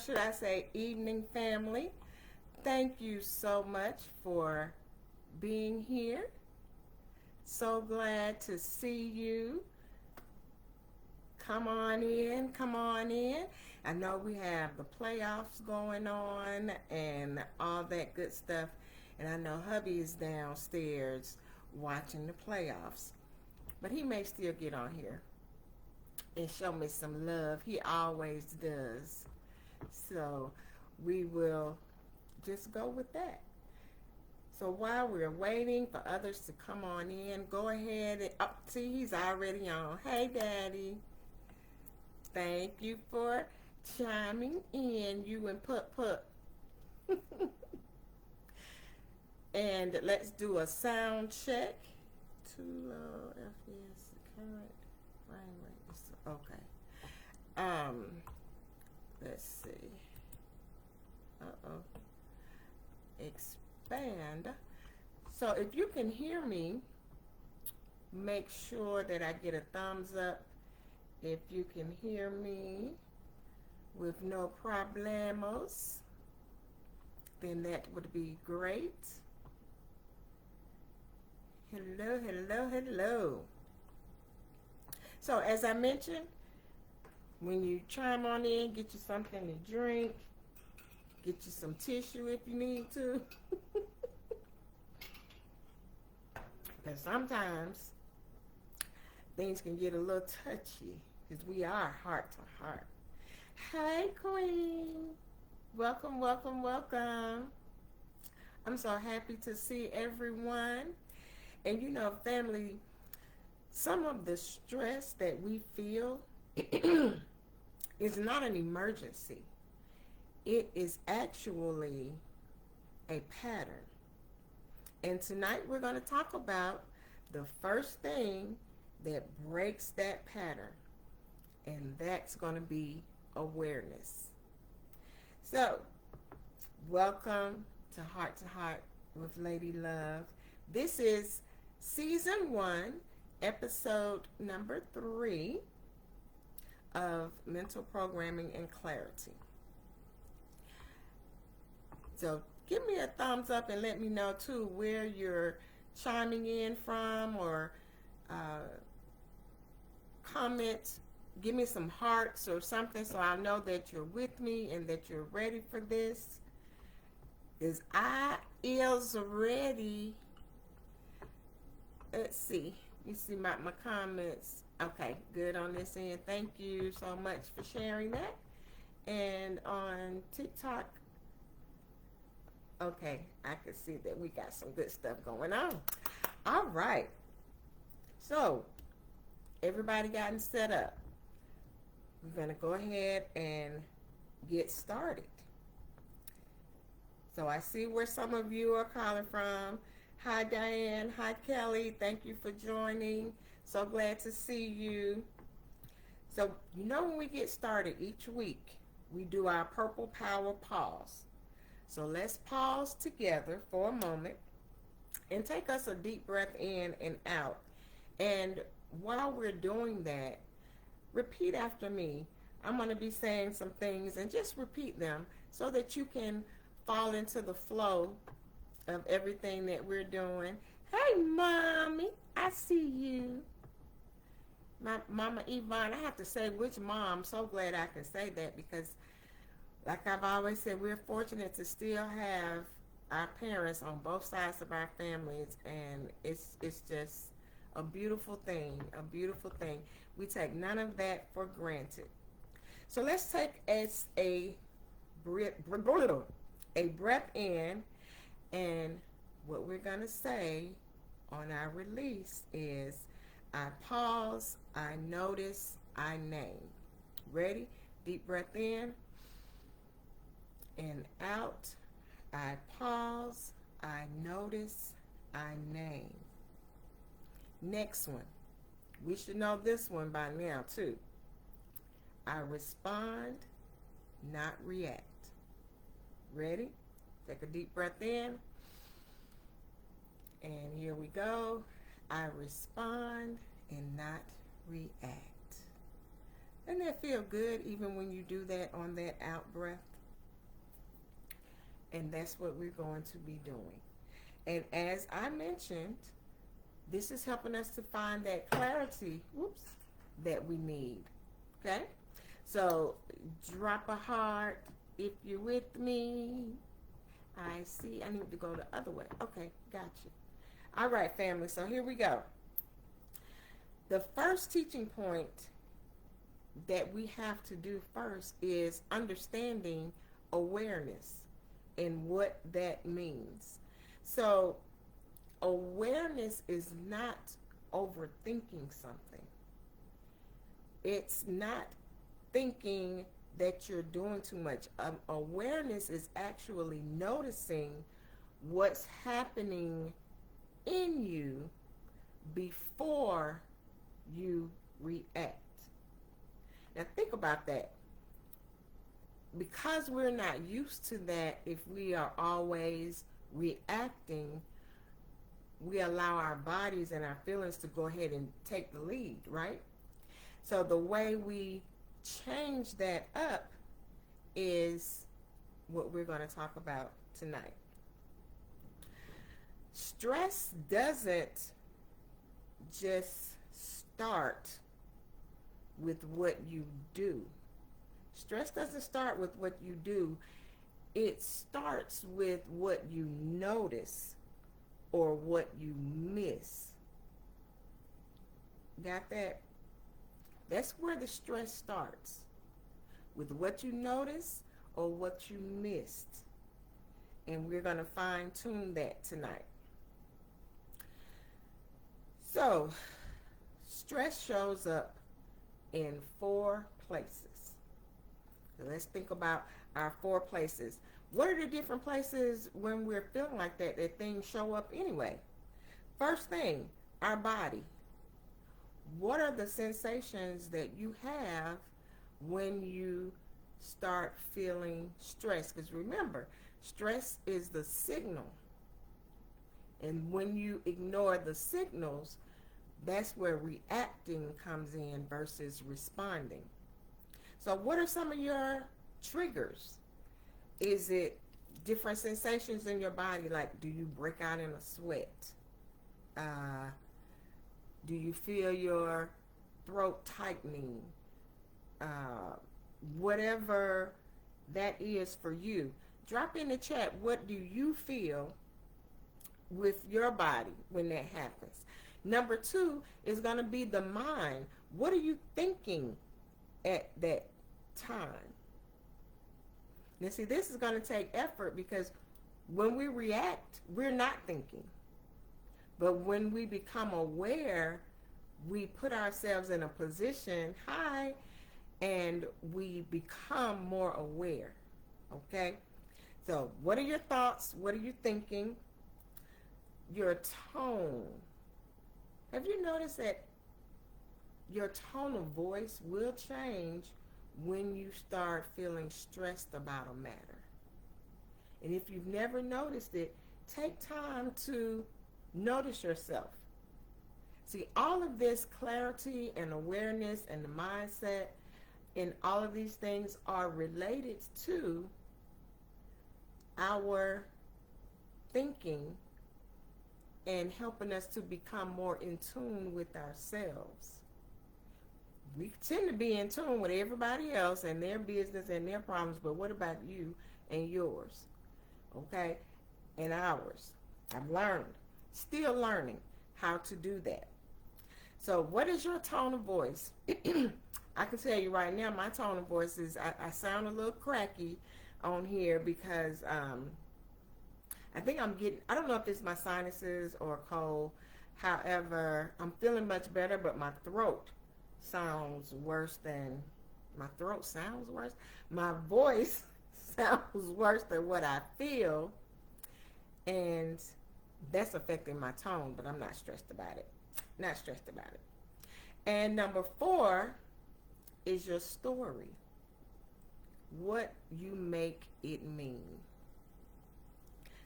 should I say, evening, family. Thank you so much for being here. So glad to see you. Come on in, come on in. I know we have the playoffs going on and all that good stuff. And I know hubby is downstairs watching the playoffs. But he may still get on here and show me some love. He always does. So we will just go with that. So while we're waiting for others to come on in, go ahead and see, he's already on. Hey, Daddy. Thank you for chiming in, you and Pup Pup. And let's do a sound check. Too low, FPS, current frame rate. Okay. Let's see. Expand. So if you can hear me, make sure that I get a thumbs up. If you can hear me with no problemos, then that would be great. Hello, hello, hello. So as I mentioned, when you chime on in, get you something to drink, get you some tissue if you need to. Because sometimes things can get a little touchy because we are heart to heart. Hey, Queen. Welcome, welcome, welcome. I'm so happy to see everyone. And you know, family, some of the stress that we feel is not an emergency. It is actually a pattern. And tonight we're going to talk about the first thing that breaks that pattern. And that's going to be awareness. So, welcome to Heart with Lady Love. This is Season 1, Episode number 3 of Mental Programming and Clarity. So give me a thumbs up and let me know too where you're chiming in from, or comment, give me some hearts or something so I know that you're with me and that you're ready for this. Because I is ready. Let's see. You see my comments. Okay, good on this end. Thank you so much for sharing that. And on TikTok, okay, I can see that we got some good stuff going on. All right. So, everybody gotten set up. We're going to go ahead and get started. So, I see where some of you are calling from. Hi, Diane. Hi, Kelly. Thank you for joining. So glad to see you. So, you know, when we get started each week, we do our Purple Power Pause. So let's pause together for a moment and take us a deep breath in and out. And while we're doing that, repeat after me. I'm going to be saying some things and just repeat them so that you can fall into the flow of everything that we're doing. Hey, Mommy, I see you. My Mama Yvonne, I have to say which mom. I'm so glad I can say that because, like I've always said, we're fortunate to still have our parents on both sides of our families, and it's just a beautiful thing, a beautiful thing. We take none of that for granted. So let's take a breath in, and what we're going to say on our release is, I pause, I notice, I name. Ready? Deep breath in and out. I pause, I notice, I name. Next one. We should know this one by now too. I respond, not react. Ready? Take a deep breath in. And here we go. I respond and not react. Doesn't that feel good even when you do that on that out breath? And that's what we're going to be doing. And as I mentioned, this is helping us to find that clarity, that we need. Okay? So drop a heart if you're with me. I see. I need to go the other way. Okay, got you. All right, family. So here we go. The first teaching point that we have to do first is understanding awareness and what that means. So awareness is not overthinking something. It's not thinking that you're doing too much. Awareness is actually noticing what's happening in you before you react. Now think about that. Because we're not used to that, if we are always reacting, we allow our bodies and our feelings to go ahead and take the lead, right? So the way we change that up is what we're going to talk about tonight. Stress doesn't just start with what you do. Stress doesn't start with what you do. It starts with what you notice or what you miss. Got that? That's where the stress starts. With what you notice or what you missed. And we're going to fine tune that tonight. So, stress shows up in 4 places. So let's think about our 4 places. What are the different places when we're feeling like that things show up anyway? First thing, our body. What are the sensations that you have when you start feeling stress? Because remember, stress is the signal. And when you ignore the signals, that's where reacting comes in versus responding. So what are some of your triggers? Is it different sensations in your body? Like, do you break out in a sweat? Do you feel your throat tightening? Whatever that is for you. Drop in the chat, what do you feel with your body when that happens? Number 2 is going to be the mind. What are you thinking at that time? Now see, this is going to take effort because when we react, we're not thinking. But when we become aware, we put ourselves in a position, and we become more aware. Okay? So what are your thoughts? What are you thinking? Your tone. Have you noticed that your tone of voice will change when you start feeling stressed about a matter? And if you've never noticed it, take time to notice yourself. See, all of this clarity and awareness and the mindset and all of these things are related to our thinking and helping us to become more in tune with ourselves. We tend to be in tune with everybody else and their business and their problems, but what about you and yours? Okay? And ours. I've learned, still learning how to do that. So what is your tone of voice? I can tell you right now, my tone of voice is, I sound a little cracky on here because I think I don't know if it's my sinuses or cold. However, I'm feeling much better, but my throat sounds worse. My voice sounds worse than what I feel. And that's affecting my tone, but I'm not stressed about it. And number 4 is your story. What you make it mean.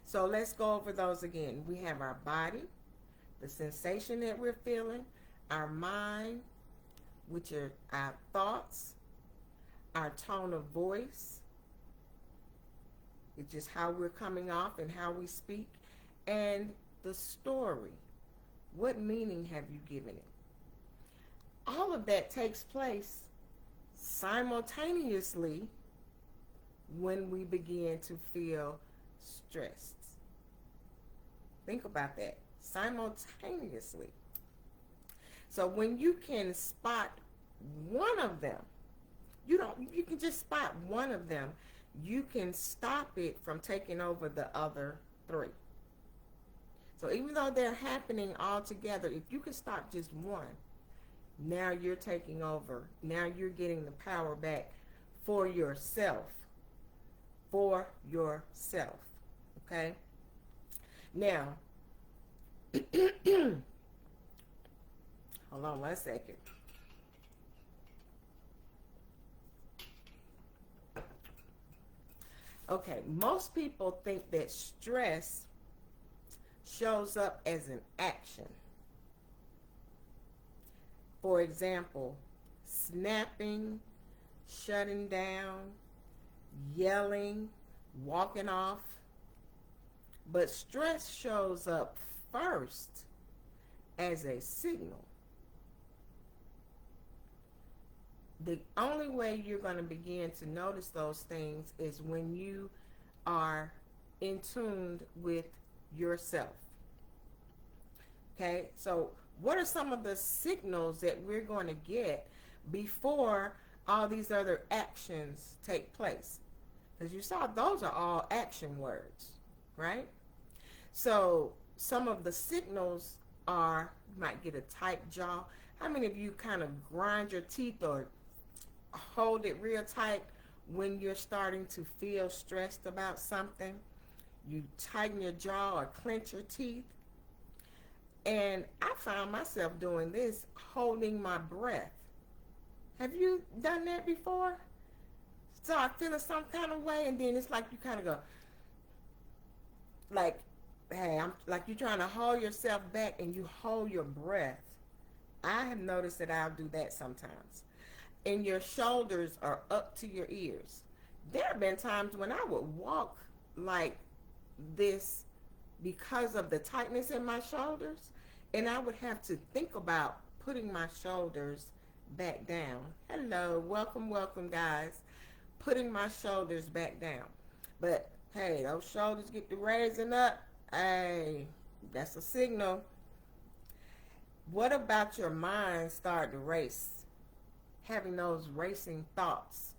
So let's go over those again. We have our body, the sensation that we're feeling, our mind, which are our thoughts, our tone of voice. It's just how we're coming off and how we speak. And the story. What meaning have you given it? All of that takes place simultaneously when we begin to feel stressed. Think about that. Simultaneously. So when you can spot one of them, you can just spot one of them, you can stop it from taking over the other three. So even though they're happening all together, if you can stop just one, now you're taking over. Now you're getting the power back for yourself. For yourself. Okay? Now, hold on one second. Okay, most people think that stress shows up as an action. For example, snapping, shutting down, yelling, walking off. But stress shows up first as a signal. The only way you're going to begin to notice those things is when you are in tune with yourself. Okay, so what are some of the signals that we're going to get before all these other actions take place? Because you saw those are all action words, right? So some of the signals are, you might get a tight jaw. How many of you kind of grind your teeth or hold it real tight when you're starting to feel stressed about something? You tighten your jaw or clench your teeth. And I found myself doing this, holding my breath. Have you done that before? Start feeling some kind of way, and then it's like you kind of go, like, hey, I'm like you're trying to hold yourself back and you hold your breath. I have noticed that I'll do that sometimes. And your shoulders are up to your ears. There have been times when I would walk like this because of the tightness in my shoulders, and I would have to think about putting my shoulders back down. Hello, welcome, welcome, guys. Putting my shoulders back down. But hey, those shoulders get to raising up. Hey, that's a signal. What about your mind start to race? Having those racing thoughts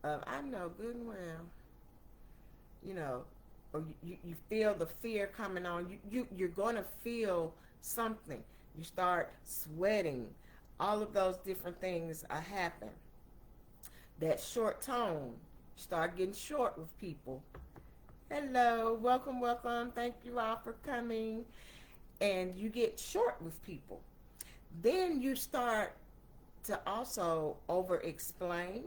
of, I know good and well, you know, or you feel the fear coming on. You're going to feel something. You start sweating. All of those different things happen. That short tone. You start getting short with people. Hello, welcome, welcome. Thank you all for coming. And you get short with people. Then you start to also over-explain.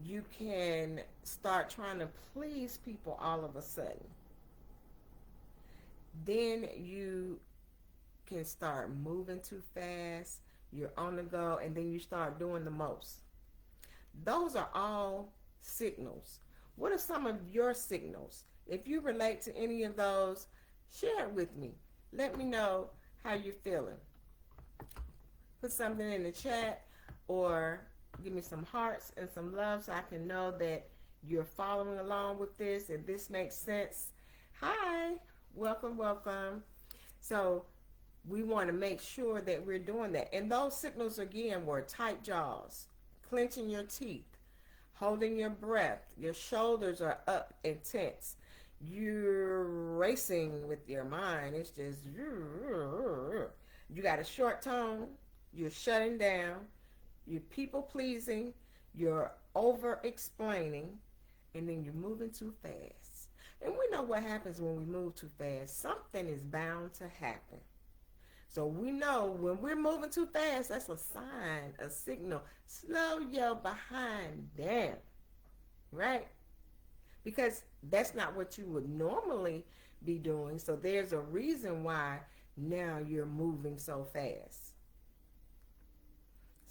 You can start trying to please people all of a sudden. Then you can start moving too fast. You're on the go, and then you start doing the most. Those are all signals. What are some of your signals? If you relate to any of those, share it with me. Let me know how you're feeling. Put something in the chat or give me some hearts and some love so I can know that you're following along with this and this makes sense. Hi, welcome, welcome. So we want to make sure that we're doing that. And those signals again were tight jaws, clenching your teeth, holding your breath, your shoulders are up and tense. You're racing with your mind. It's just, you got a short tone, you're shutting down, you're people pleasing, you're over explaining, and then you're moving too fast. And we know what happens when we move too fast. Something is bound to happen. So we know when we're moving too fast, that's a sign, a signal. Slow your behind down, right? Because that's not what you would normally be doing. So there's a reason why now you're moving so fast.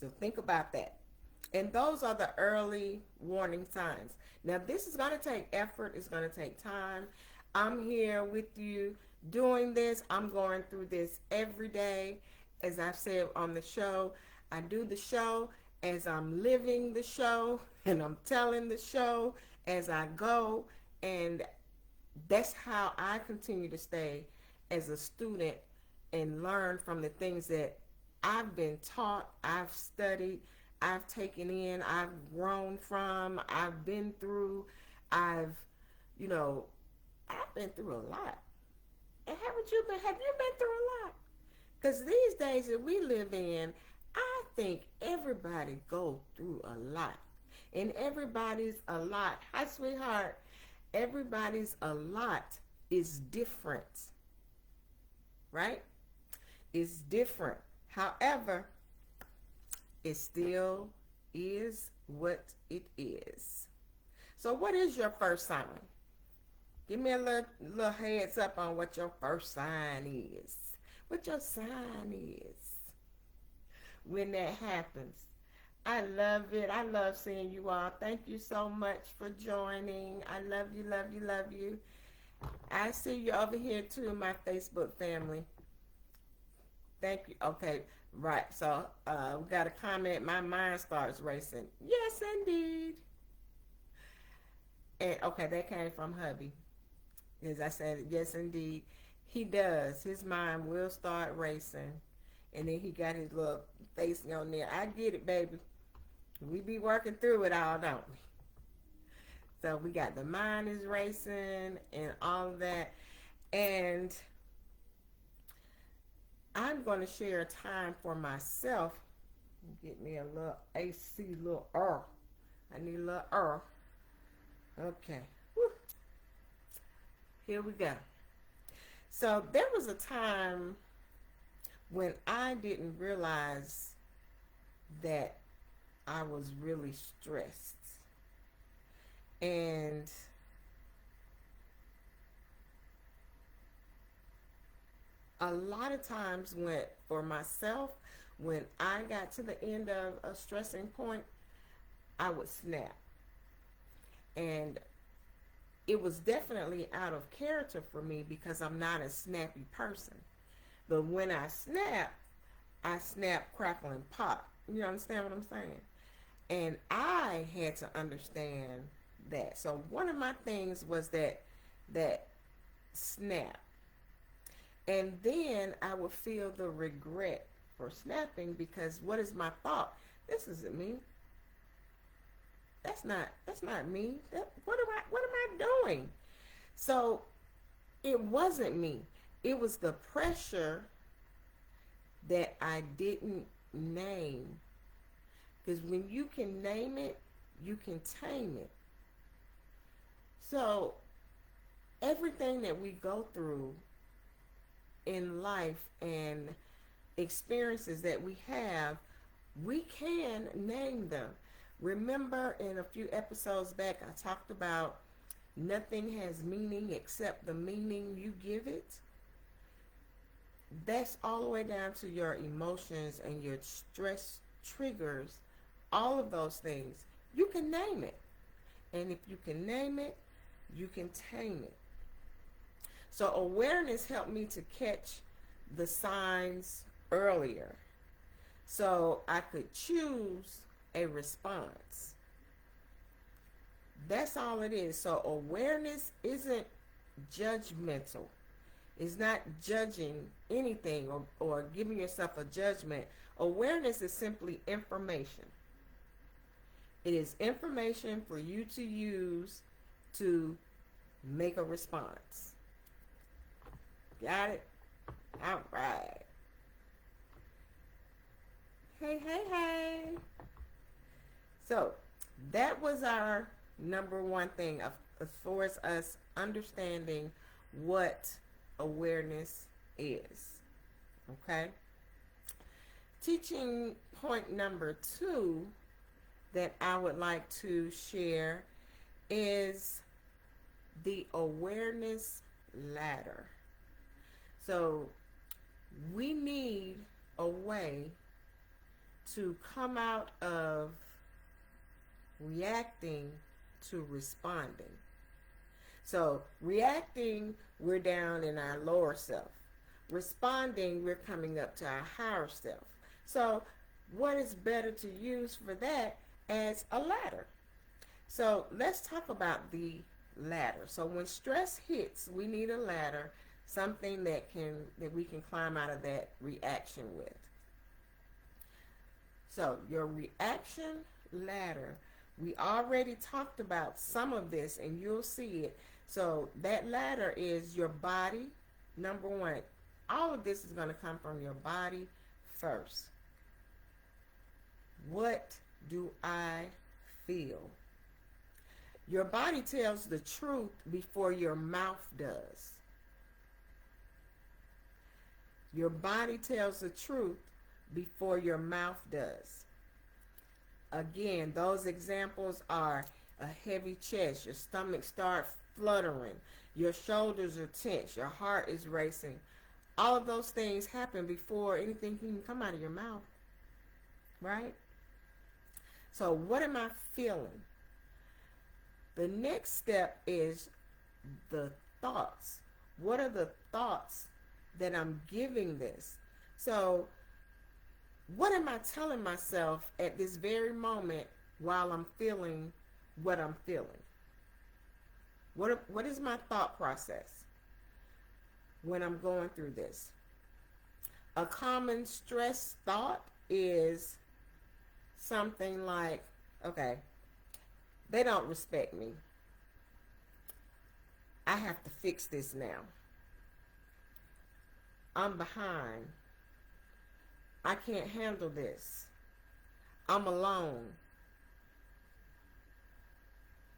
So think about that. And those are the early warning signs. Now, this is going to take effort. It's going to take time. I'm here with you doing this. I'm going through this every day. As I've said on the show, I do the show as I'm living the show and I'm telling the show as I go. And that's how I continue to stay as a student and learn from the things that I've been taught, I've studied, I've taken in, I've grown from, I've been through, I've, you know, I've been through a lot. And have you been through a lot? Because these days that we live in, I think everybody go through a lot. And everybody's a lot. Hi, sweetheart. Everybody's a lot is different, right? It's different. However, it still is what it is. So what is your first sign? Give me a little heads up on what your first sign is. What your sign is when that happens. I love it. I love seeing you all. Thank you so much for joining. I love you, love you, love you. I see you over here too, my Facebook family. Thank you. Okay, right. So we got a comment. My mind starts racing. Yes, indeed. And okay, that came from hubby. As I said, yes, indeed. He does. His mind will start racing. And then he got his little face on there. I get it, baby. We be working through it all, don't we? So we got the mind is racing and all of that. And I'm going to share a time for myself. Get me a little AC, little I need a little Okay. Woo. Here we go. So there was a time when I didn't realize that I was really stressed. And a lot of times for myself, when I got to the end of a stressing point, I would snap. And it was definitely out of character for me because I'm not a snappy person. But when I snap, crackle, and pop. You understand what I'm saying? And I had to understand that. So one of my things was that snap. And then I would feel the regret for snapping because what is my thought? This isn't me. That's not me. What am I doing? So it wasn't me. It was the pressure that I didn't name. Because when you can name it, you can tame it. So everything that we go through in life and experiences that we have, we can name them. Remember in a few episodes back, I talked about nothing has meaning except the meaning you give it. That's all the way down to your emotions and your stress triggers, all of those things. You can name it. And if you can name it, you can tame it. So awareness helped me to catch the signs earlier so I could choose a response. That's all it is. So awareness isn't judgmental. It's not judging anything or giving yourself a judgment. Awareness is simply information. It is information for you to use to make a response. Got it? All right. Hey. So that was our number one thing as far as us understanding what awareness is. Okay? Teaching point number 2 that I would like to share is the awareness ladder. So we need a way to come out of reacting to responding. So, reacting, we're down in our lower self. Responding, we're coming up to our higher self. So, what is better to use for that as a ladder? So, let's talk about the ladder. So, when stress hits, we need a ladder, something that we can climb out of that reaction with. So, your reaction ladder, we already talked about some of this and you'll see it. So, that ladder is your body. Number one, all of this is going to come from your body first. What do I feel? Your body tells the truth before your mouth does. Your body tells the truth before your mouth does. Again, those examples are a heavy chest, your stomach starts fluttering, your shoulders are tense, your heart is racing. All of those things happen before anything can come out of your mouth, right? So what am I feeling? The next step is the thoughts. What are the thoughts that I'm giving this? So what am I telling myself at this very moment while I'm feeling what I'm feeling? What is my thought process when I'm going through this? A common stress thought is something like, okay, they don't respect me. I have to fix this now. I'm behind. I can't handle this. I'm alone.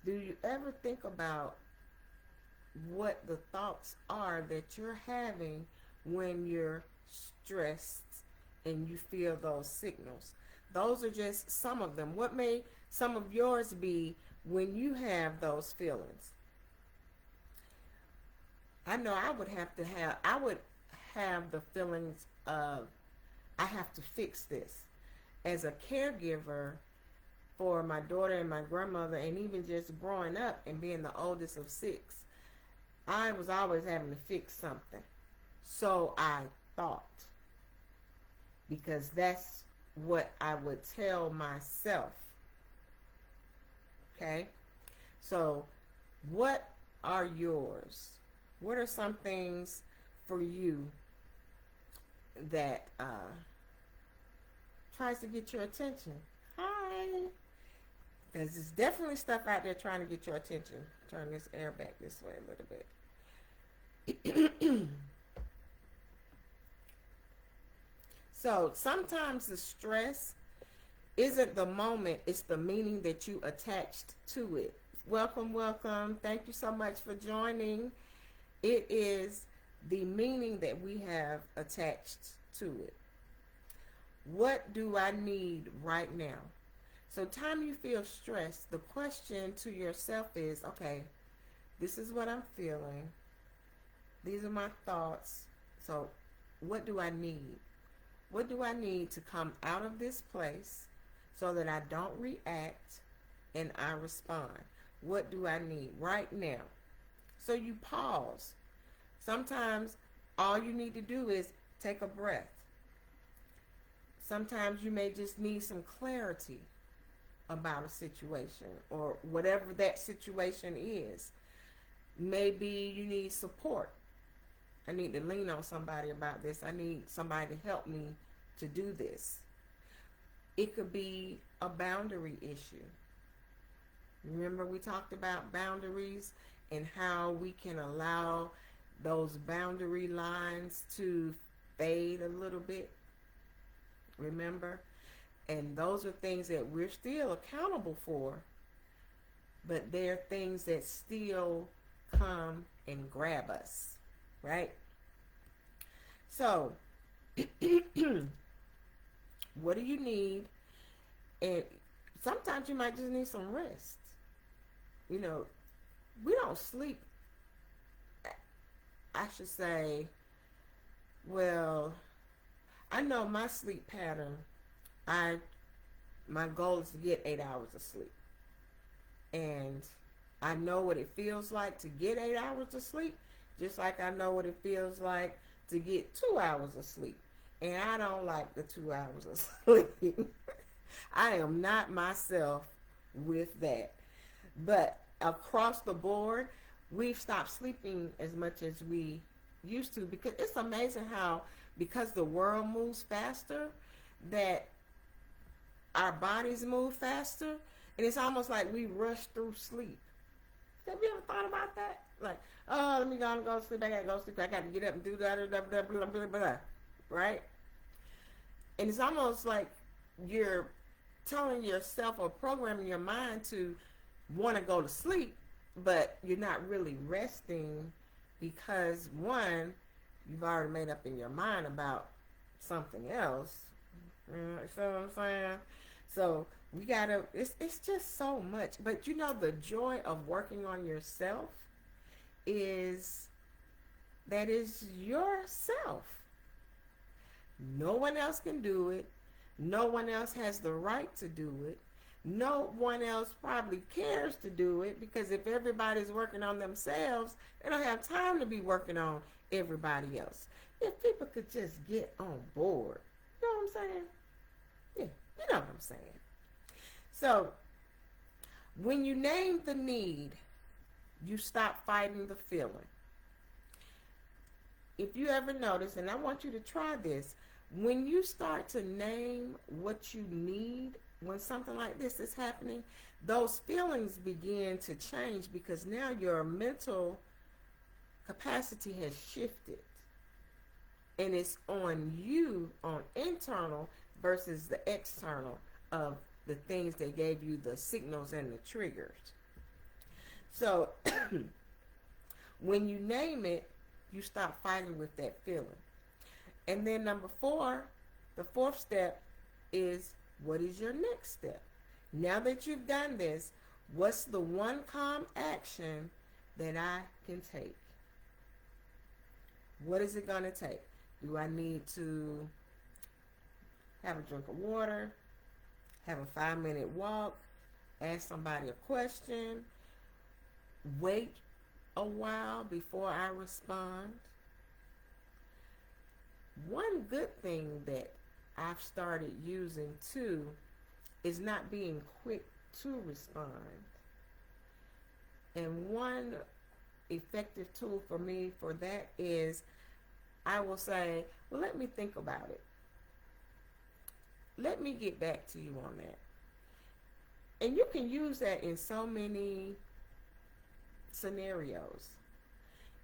Do you ever think about what the thoughts are that you're having when you're stressed and you feel those signals? Those are just some of them. What may some of yours be when you have those feelings? I know I would have the feelings of, I have to fix this. As a caregiver for my daughter and my grandmother, and even just growing up and being the oldest of 6, I was always having to fix something. So I thought, because that's what I would tell myself. Okay? So what are yours? What are some things for you that tries to get your attention? Hi. Because there's definitely stuff out there trying to get your attention. Turn this air back this way a little bit. So sometimes the stress isn't the moment, it's the meaning that you attached to it. Welcome, welcome. Thank you so much for joining. It is the meaning that we have attached to it. What do I need right now? So time you feel stressed, the question to yourself is, okay, this is what I'm feeling. These are my thoughts. So what do I need? What do I need to come out of this place so that I don't react and I respond? What do I need right now? So you pause. Sometimes all you need to do is take a breath. Sometimes you may just need some clarity about a situation or whatever that situation is. Maybe you need support. I need to lean on somebody about this. I need somebody to help me to do this. It could be a boundary issue. Remember we talked about boundaries and how we can allow those boundary lines to fade a little bit. Remember? And those are things that we're still accountable for, but they're things that still come and grab us, right? So, what do you need? And sometimes you might just need some rest. You know, we don't sleep, I should say, well, I know my sleep pattern, my goal is to get 8 hours of sleep. And I know what it feels like to get 8 hours of sleep, just like I know what it feels like to get 2 hours of sleep. And I don't like the 2 hours of sleep. I am not myself with that. But across the board, we've stopped sleeping as much as we used to, because it's amazing how, because the world moves faster, that our bodies move faster, and it's almost like we rush through sleep. Have you ever thought about that? Like, oh, let me go and go to sleep. I gotta go to sleep. I gotta get up and do that, blah, blah, blah, blah, blah, right? And it's almost like you're telling yourself or programming your mind to want to go to sleep, but you're not really resting because, one, you've already made up in your mind about something else. You know what I'm saying? So we gotta, it's just so much. But you know, the joy of working on yourself is that is yourself. No one else can do it. No one else has the right to do it. No one else probably cares to do it, because if everybody's working on themselves, they don't have time to be working on everybody else. If people could just get on board. You know what I'm saying? Yeah, you know what I'm saying. So, when you name the need, you stop fighting the feeling. If you ever notice, and I want you to try this, when you start to name what you need, when something like this is happening, those feelings begin to change, because now your mental capacity has shifted. And it's on you, on internal versus the external of the things that gave you the signals and the triggers. So when you name it, you stop fighting with that feeling. And then number 4, the 4th step is, what is your next step? Now that you've done this, what's the one calm action that I can take? What is it going to take? Do I need to have a drink of water, have a 5-minute walk, ask somebody a question, wait a while before I respond? One good thing that I've started using too is not being quick to respond. And one effective tool for me for that is, I will say, well, let me think about it. Let me get back to you on that. And you can use that in so many scenarios.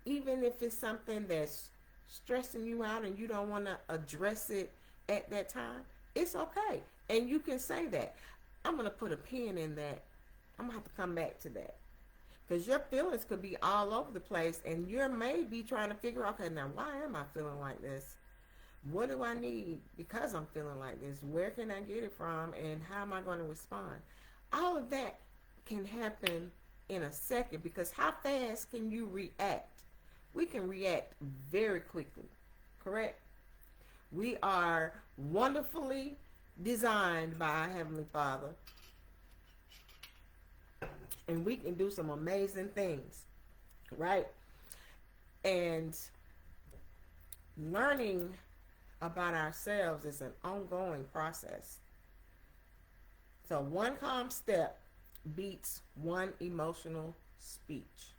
Even if it's something that's stressing you out and you don't want to address it at that time, it's okay. And you can say that. I'm going to put a pin in that. I'm going to have to come back to that. Because your feelings could be all over the place, and you may be trying to figure out, okay, now why am I feeling like this? What do I need because I'm feeling like this? Where can I get it from, and how am I going to respond? All of that can happen in a second, because how fast can you react? We can react very quickly, correct? We are wonderfully designed by our Heavenly Father, and we can do some amazing things, right? And learning about ourselves is an ongoing process. So one calm step beats one emotional speech.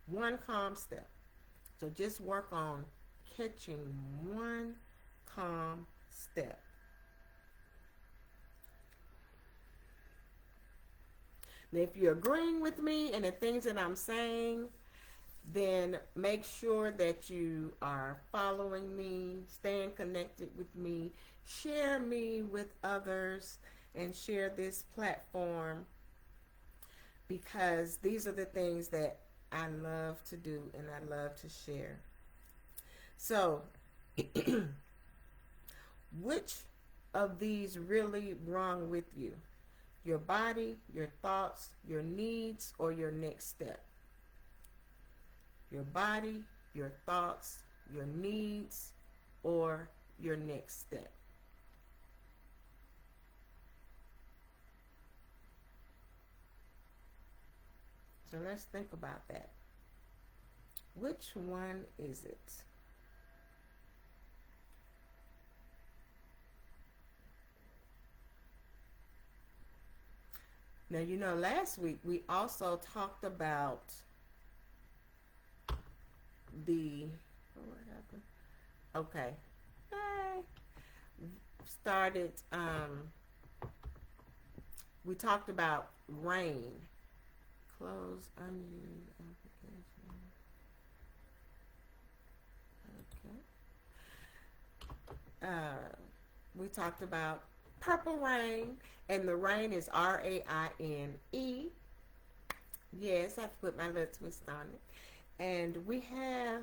One calm step. So just work on catching one calm step. Now, if you're agreeing with me and the things that I'm saying, then make sure that you are following me, staying connected with me, share me with others, and share this platform, because these are the things that I love to do and I love to share. So, which of these really wrong with you? Your body, your thoughts, your needs, or your next step? Your body, your thoughts, your needs, or your next step? So let's think about that. Which one is it? Now, you know, last week we also talked about the, oh, what happened? Okay. Hey. Started, we talked about rain. Close unused application. Okay. We talked about purple rain, and the rain is R-A-I-N-E. Yes, I have to put my little twist on it. And we have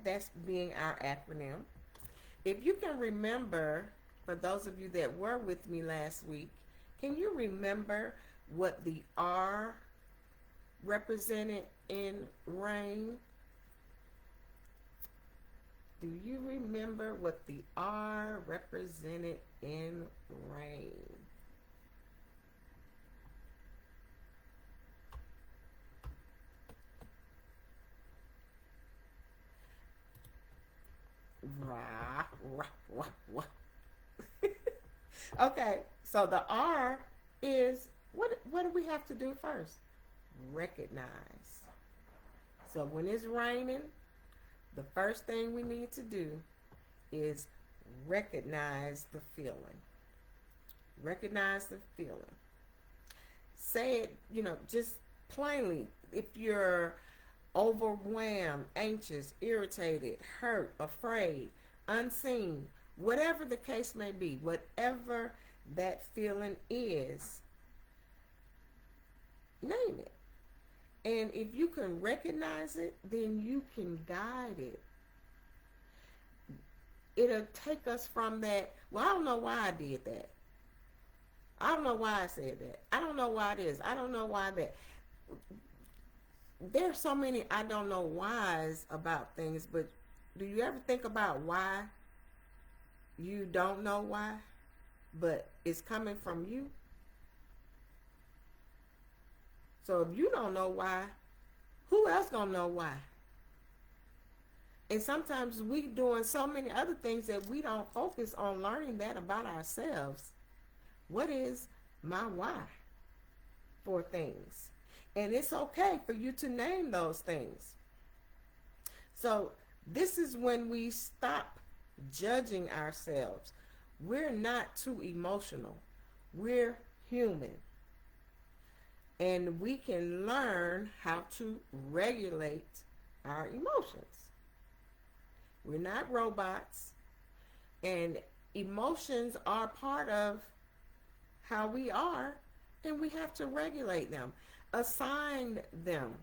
that's being our acronym. If you can remember, for those of you that were with me last week, can you remember what the R represented in rain? Do you remember what the R represented in rain? Rah, rah, rah, rah. Okay, so the R is, what do we have to do first? Recognize. So when it's raining, the first thing we need to do is recognize the feeling. Recognize the feeling. Say it, just plainly. If you're overwhelmed, anxious, irritated, hurt, afraid, unseen, whatever the case may be, whatever that feeling is, name it. And if you can recognize it, then you can guide it. It'll take us from that, well, I don't know why I did that. I don't know why I said that. I don't know why this. I don't know why that. There's so many I don't know whys about things, but do you ever think about why you don't know why, but it's coming from you? So if you don't know why, who else gonna know why? And sometimes we doing so many other things that we don't focus on learning that about ourselves. What is my why for things? And it's okay for you to name those things. So this is when we stop judging ourselves. We're not too emotional. We're human. And we can learn how to regulate our emotions. We're not robots. And emotions are part of how we are, and we have to regulate them. Assign them.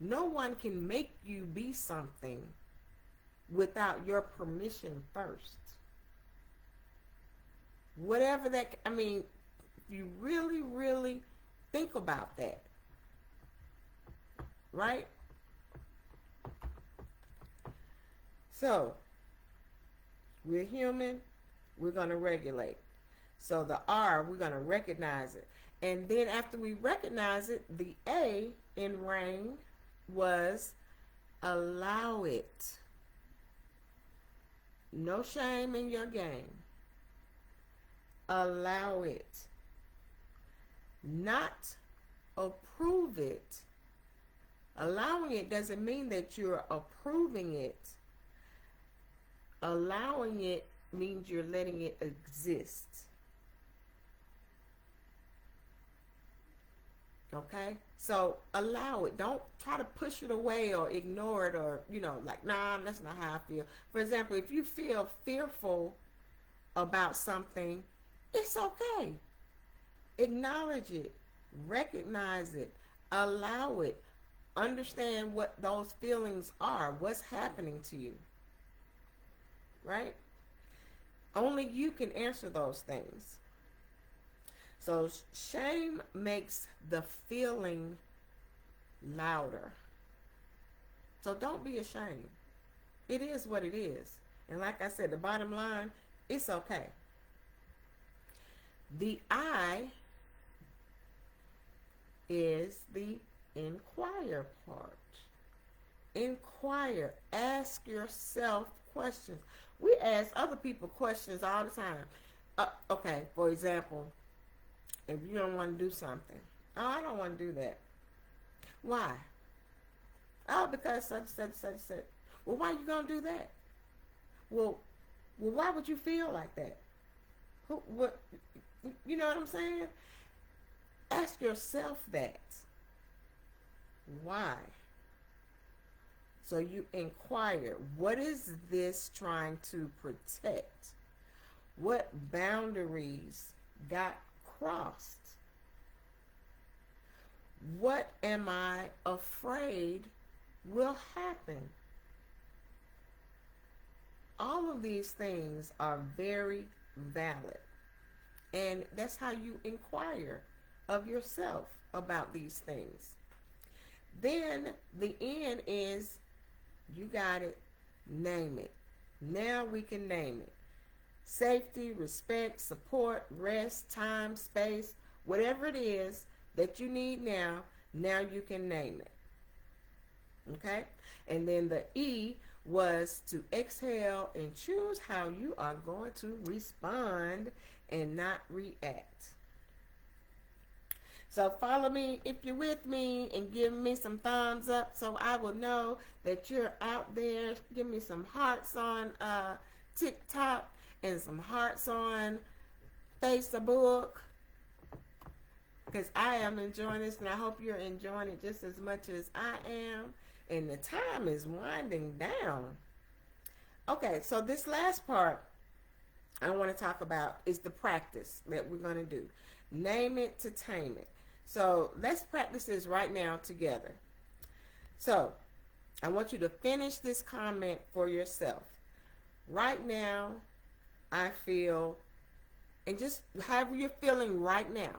No one can make you be something without your permission first. Whatever that, if you really, really think about that, right? So, we're human, we're going to regulate. So the R, we're going to recognize it. And then after we recognize it, the A in rain was allow it. No shame in your game. Allow it. Not approve it. Allowing it doesn't mean that you're approving it. Allowing it means you're letting it exist. Okay? So allow it. Don't try to push it away or ignore it or, like, nah, that's not how I feel. For example, if you feel fearful about something, it's okay. Acknowledge it. Recognize it. Allow it. Understand what those feelings are. What's happening to you. Right? Only you can answer those things. So shame makes the feeling louder. So don't be ashamed. It is what it is. And like I said, the bottom line, it's okay. The I is the inquire part. Inquire. Ask yourself questions. We ask other people questions all the time. Okay, for example, if you don't want to do something, oh, I don't want to do that. Why? Oh, because such. Well, why you gonna do that? Well, why would you feel like that? Who? What? You know what I'm saying? Ask yourself that. Why? So you inquire, what is this trying to protect? What boundaries got crossed? What am I afraid will happen? All of these things are very valid. And that's how you inquire of yourself about these things. Then the end is, you got it, name it. Now we can name it. Safety, respect, support, rest, time, space, whatever it is that you need now you can name it. Okay? And then the E was to exhale and choose how you are going to respond and not react. So follow me if you're with me and give me some thumbs up so I will know that you're out there. Give me some hearts on TikTok and some hearts on Facebook, because I am enjoying this and I hope you're enjoying it just as much as I am. And the time is winding down. Okay, so this last part I want to talk about is the practice that we're going to do. Name it to tame it. So let's practice this right now together. So I want you to finish this comment for yourself. Right now, I feel, and just however you're feeling right now.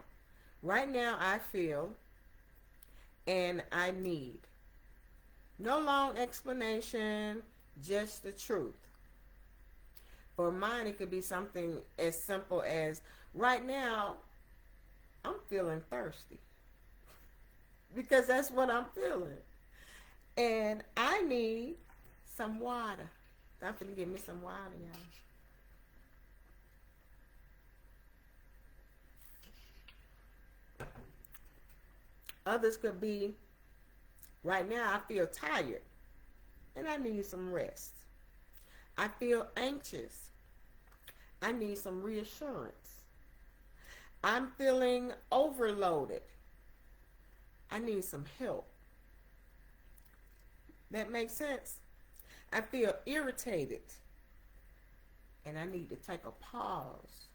Right now, I feel, and I need. No long explanation, just the truth. For mine, it could be something as simple as, right now, I'm feeling thirsty. Because that's what I'm feeling. And I need some water. I'm going to give me some water, y'all. Others could be, right now I feel tired and I need some rest. I feel anxious. I need some reassurance. I'm feeling overloaded. I need some help. That makes sense? I feel irritated and I need to take a pause.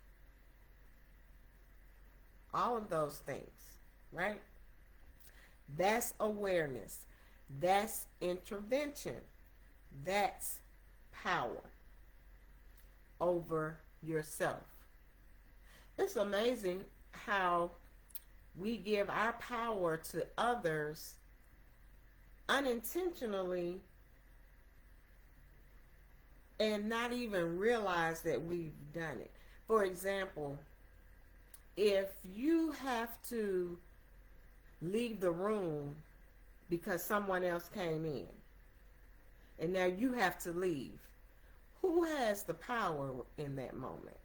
All of those things, right? That's awareness. That's intervention. That's power over yourself. It's amazing how we give our power to others unintentionally and not even realize that we've done it. For example, if you have to leave the room because someone else came in and now you have to leave, who has the power in that moment?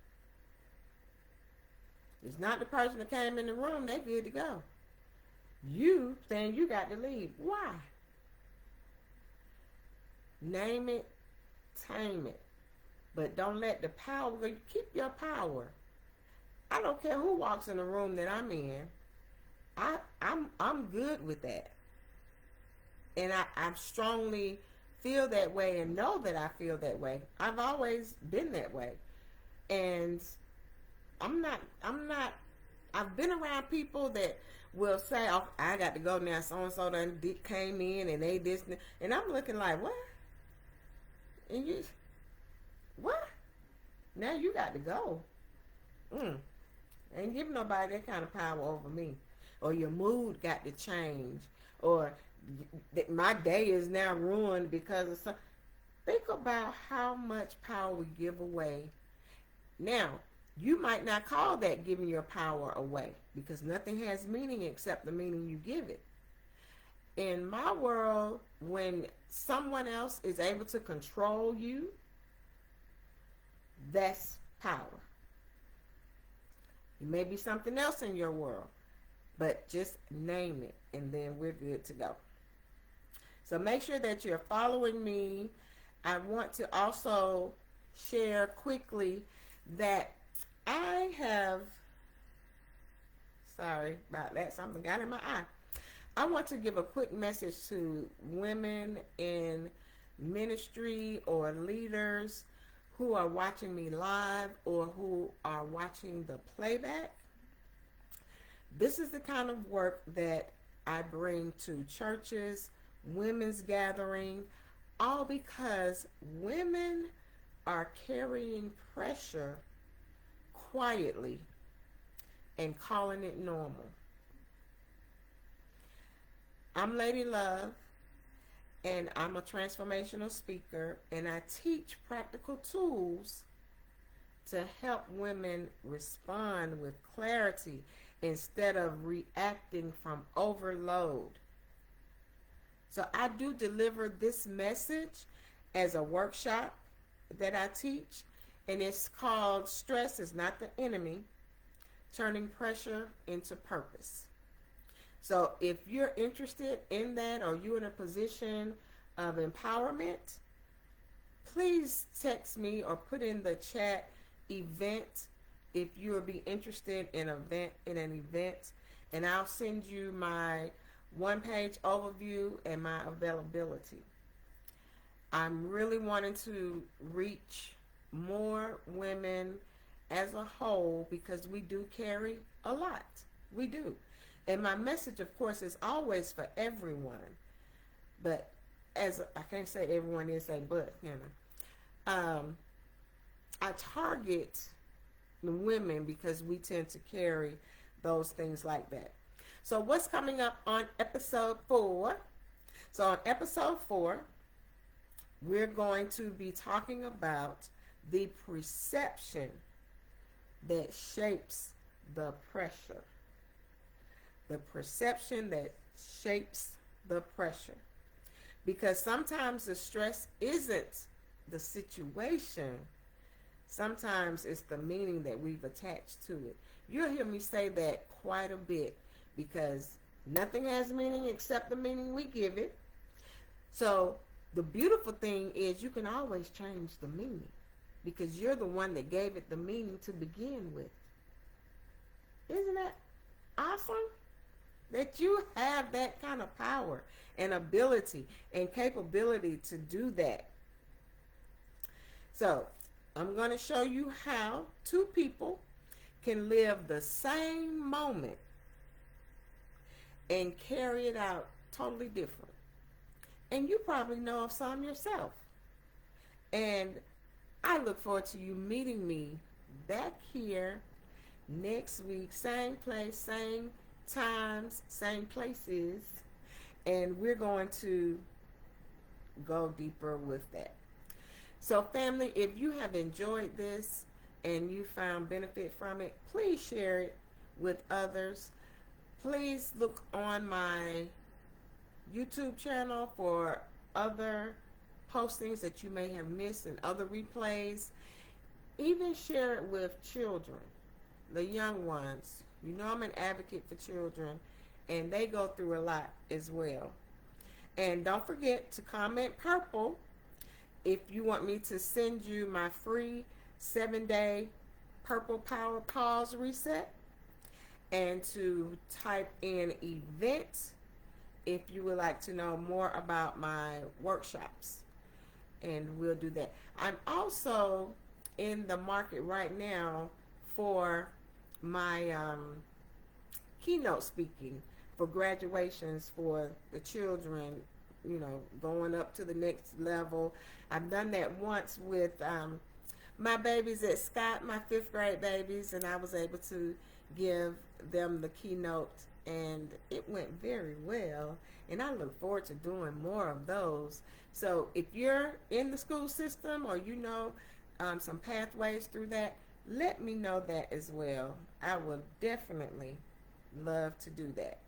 It's not the person that came in the room. They're good to go. You saying you got to leave. Why? Name it, tame it. But don't let the power go. Keep your power. I don't care who walks in the room that I'm in. I'm good with that. And I strongly feel that way and know that I feel that way. I've always been that way. And I've been around people that will say, oh, I got to go now, so-and-so done came in and they this, and I'm looking like, what? And you, what? Now you got to go. Ain't giving nobody that kind of power over me. Or your mood got to change. Or my day is now ruined because of something. Think about how much power we give away. Now, you might not call that giving your power away because nothing has meaning except the meaning you give it. In my world, when someone else is able to control you, that's power. It may be something else in your world, but just name it and then we're good to go. So make sure that you're following me. I want to also share quickly that I have, sorry about that, something got in my eye. I want to give a quick message to women in ministry or leaders who are watching me live or who are watching the playback. This is the kind of work that I bring to churches, women's gathering, all because women are carrying pressure quietly and calling it normal. I'm Lady Love, and I'm a transformational speaker, and I teach practical tools to help women respond with clarity instead of reacting from overload. So I do deliver this message as a workshop that I teach, and it's called Stress is Not the Enemy, Turning Pressure into Purpose. So if you're interested in that or you're in a position of empowerment, please text me or put in the chat event if you will be interested in an event, and I'll send you my one-page overview and my availability. I'm really wanting to reach more women as a whole because we do carry a lot. We do. And my message, of course, is always for everyone. But as I can't say everyone is a but, I target the women because we tend to carry those things like that. So what's coming up on episode 4? So on episode 4, we're going to be talking about the perception that shapes the pressure. The perception that shapes the pressure. Because sometimes the stress isn't the situation. Sometimes it's the meaning that we've attached to it. You'll hear me say that quite a bit because nothing has meaning except the meaning we give it. So the beautiful thing is you can always change the meaning because you're the one that gave it the meaning to begin with. Isn't that awesome? That you have that kind of power and ability and capability to do that. So I'm going to show you how two people can live the same moment and carry it out totally different. And you probably know of some yourself. And I look forward to you meeting me back here next week, same place, same times, same places, and we're going to go deeper with that. So family, if you have enjoyed this and you found benefit from it, please share it with others. Please look on my YouTube channel for other postings that you may have missed and other replays. Even share it with children, the young ones. You know I'm an advocate for children, and they go through a lot as well. And don't forget to comment purple if you want me to send you my free 7-day Purple Power Pause Reset, and to type in event if you would like to know more about my workshops, and we'll do that. I'm also in the market right now for my keynote speaking for graduations for the children, going up to the next level. I've done that once with my babies at Scott, my 5th grade babies, and I was able to give them the keynote, and it went very well, and I look forward to doing more of those. So if you're in the school system or some pathways through that, let me know that as well. I will definitely love to do that.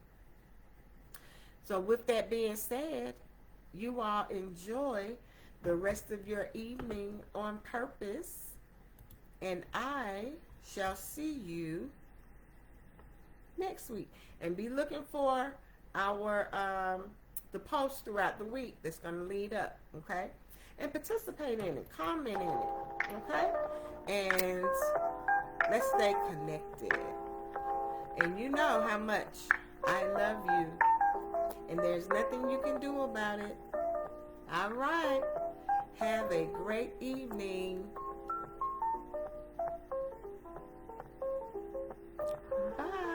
So with that being said, you all enjoy the rest of your evening on purpose, and I shall see you next week. And be looking for our the post throughout the week that's going to lead up, okay? And participate in it, comment in it, okay? And let's stay connected. And you know how much I love you, and there's nothing you can do about it. All right. Have a great evening. Bye.